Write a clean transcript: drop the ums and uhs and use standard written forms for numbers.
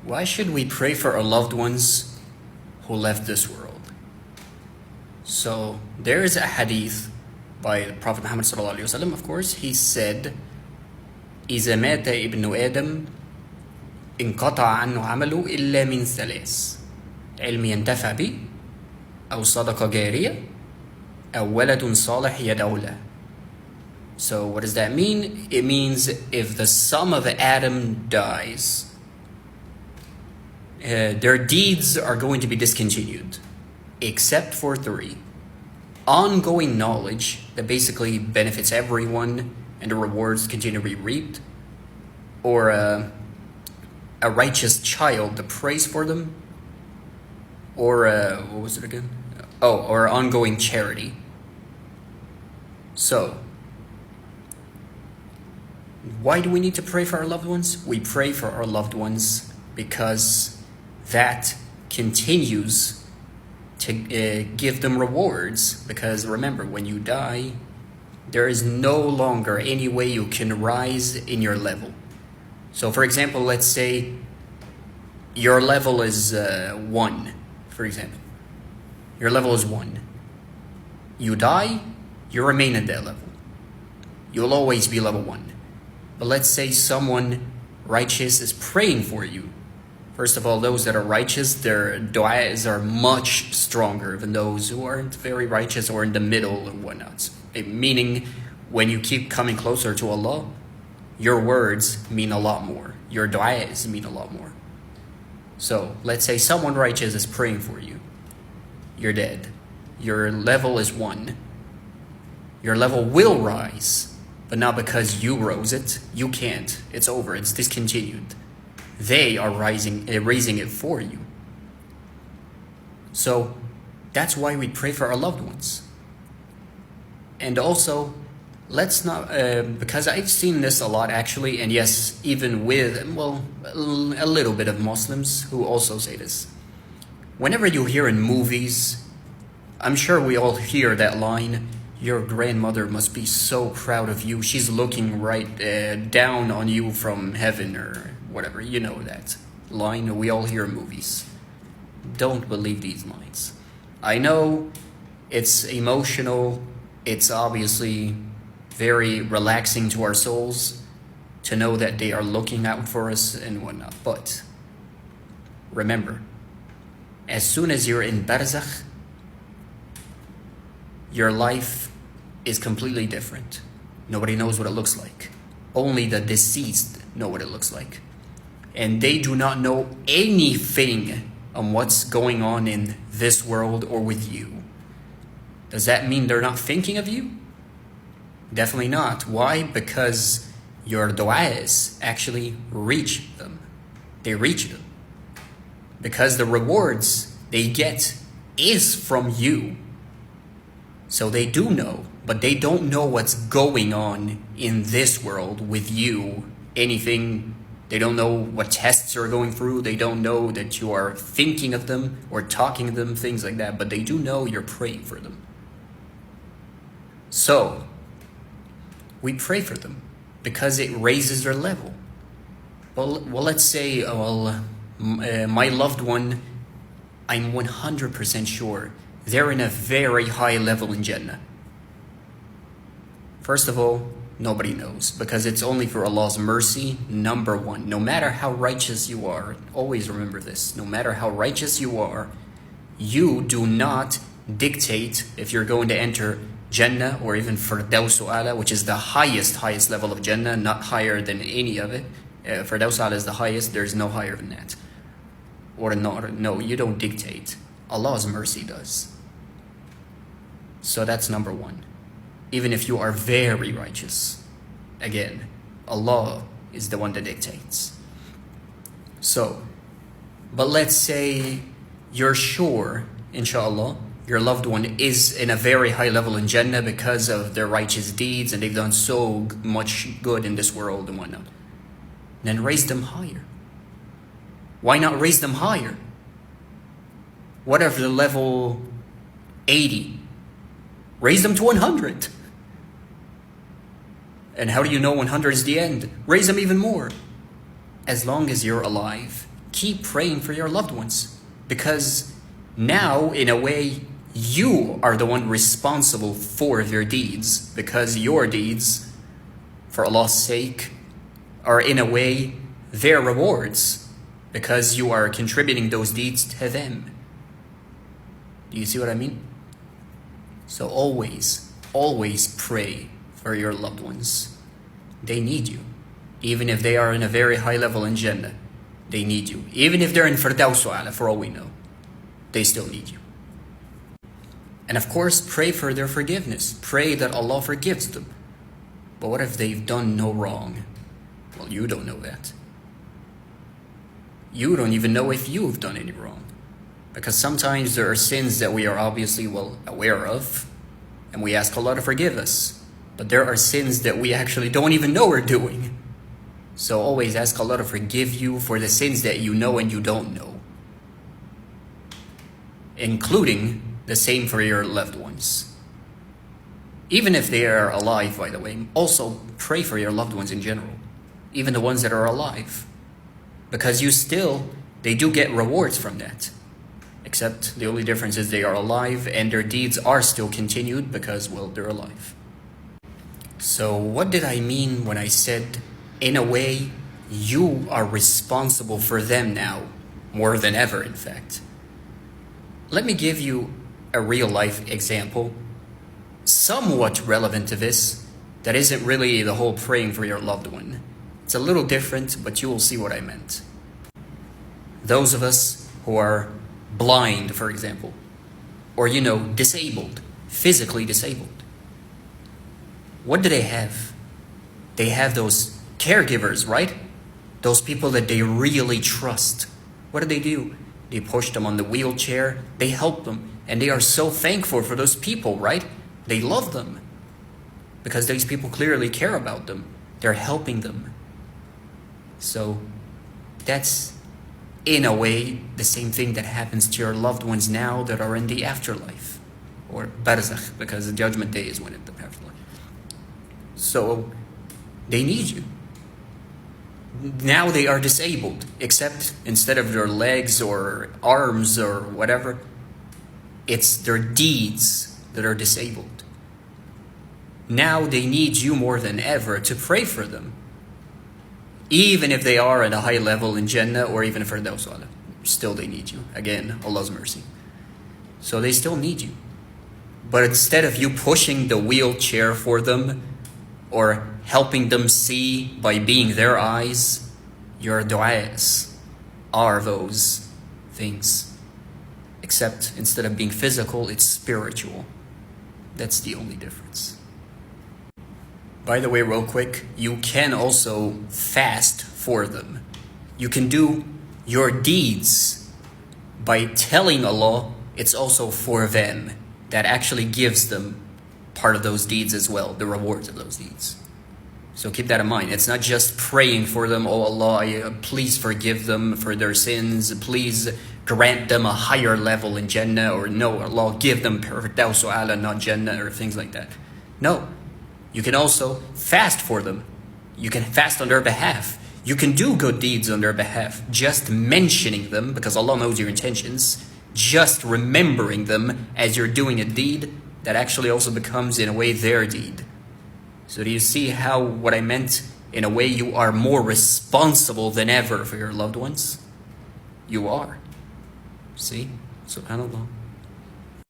Why should we pray for our loved ones who left this world? So there is a hadith by the Prophet Muhammad sallallahu alaihi wasallam. Of course, he said, إذا مات ابن آدم انقطع عنه عمله إلا من ثلاث علم ينتفع به أو صدقة جارية أو ولد صالح يدعو له. So what does that mean? It means if the son of Adam dies, their deeds are going to be discontinued, except for three. Ongoing knowledge that basically benefits everyone and the rewards continue to be reaped, or a righteous child that prays for them, or what was it again? Or ongoing charity. So, why do we need to pray for our loved ones? We pray for our loved ones because that continues to give them rewards. Because remember, when you die, there is no longer any way you can rise in your level. So for example, let's say your level is 1, for example. Your level is 1. You die, you remain at that level. You'll always be level 1. But let's say someone righteous is praying for you. First of all, those that are righteous, their du'as are much stronger than those who aren't very righteous or in the middle and whatnot. Meaning, when you keep coming closer to Allah, your words mean a lot more. Your du'as mean a lot more. So, let's say someone righteous is praying for you. You're dead. Your level is 1. Your level will rise, but not because you rose it. You can't. It's over. It's discontinued. They are raising it for you. So that's why we pray for our loved ones. And also, let's not, because I've seen this a lot actually, and yes, even with, a little bit of Muslims who also say this. Whenever you hear in movies, I'm sure we all hear that line, your grandmother must be so proud of you. She's looking right down on you from heaven or whatever. You know that line we all hear in movies. Don't believe these lines. I know it's emotional. It's obviously very relaxing to our souls to know that they are looking out for us and whatnot. But remember, as soon as you're in barzakh, your life is completely different. Nobody knows what it looks like. Only the deceased know what it looks like. And they do not know anything on what's going on in this world or with you. Does that mean they're not thinking of you? Definitely not. Why? Because your du'as actually reach them. They reach them. Because the rewards they get is from you. So they do know, but they don't know what's going on in this world with you. Anything. They don't know what tests you're going through. They don't know that you are thinking of them or talking to them, things like that. But they do know you're praying for them. So, we pray for them because it raises their level. Well, let's say, my loved one, I'm 100% sure they're in a very high level in Jannah. First of all, nobody knows because it's only for Allah's mercy, number 1. No matter how righteous you are, always remember this, no matter how righteous you are, you do not dictate if you're going to enter Jannah or even Firdaus A'la, which is the highest level of Jannah, not higher than any of it. Firdaus A'la is the highest, there's no higher than that. Or no, you don't dictate. Allah's mercy does. So that's number 1. Even if you are very righteous, again, Allah is the one that dictates. So, but let's say you're sure, inshallah, your loved one is in a very high level in Jannah because of their righteous deeds and they've done so much good in this world and whatnot. Then raise them higher. Why not raise them higher? What if the level 80? Raise them to 100. And how do you know 100 is the end? Raise them even more. As long as you're alive, keep praying for your loved ones, because now, in a way, you are the one responsible for their deeds, because your deeds, for Allah's sake, are in a way their rewards, because you are contributing those deeds to them. Do you see what I mean? So always pray for your loved ones. They need you. Even if they are in a very high level in Jannah, they need you. Even if they're in Firdaus A'la, for all we know, they still need you. And of course, pray for their forgiveness. Pray that Allah forgives them. But what if they've done no wrong? Well, you don't know that. You don't even know if you've done any wrong. Because sometimes there are sins that we are obviously well aware of, and we ask Allah to forgive us. But there are sins that we actually don't even know we're doing. So always ask Allah to forgive you for the sins that you know and you don't know. Including the same for your loved ones. Even if they are alive, by the way, also pray for your loved ones in general. Even the ones that are alive. Because they do get rewards from that. Except the only difference is they are alive and their deeds are still continued because, well, they're alive. So what did I mean when I said, in a way, you are responsible for them now, more than ever, in fact? Let me give you a real life example, somewhat relevant to this, that isn't really the whole praying for your loved one. It's a little different, but you will see what I meant. Those of us who are blind, for example, or disabled, physically disabled. What do they have? They have those caregivers, right? Those people that they really trust. What do? They push them on the wheelchair, they help them, and they are so thankful for those people, right? They love them because these people clearly care about them. They're helping them. So that's, in a way, the same thing that happens to your loved ones now that are in the afterlife, or barzakh, because the judgment day is when it's the afterlife. So they need you. Now they are disabled, except instead of their legs or arms or whatever, it's their deeds that are disabled. Now they need you more than ever to pray for them. Even if they are at a high level in Jannah or even for Firdaus A'la, still they need you. Again, Allah's mercy. So they still need you. But instead of you pushing the wheelchair for them or helping them see by being their eyes, your du'as are those things. Except instead of being physical, it's spiritual. That's the only difference. By the way, real quick, you can also fast for them. You can do your deeds by telling Allah it's also for them. That actually gives them part of those deeds as well, the rewards of those deeds. So keep that in mind. It's not just praying for them, oh Allah, please forgive them for their sins, please grant them a higher level in Jannah, or no, Allah, give them Firdaus A'la, not Jannah, or things like that. No. You can also fast for them. You can fast on their behalf. You can do good deeds on their behalf. Just mentioning them, because Allah knows your intentions, just remembering them as you're doing a deed, that actually also becomes, in a way, their deed. So do you see how what I meant? In a way, you are more responsible than ever for your loved ones. You are. See? SubhanAllah.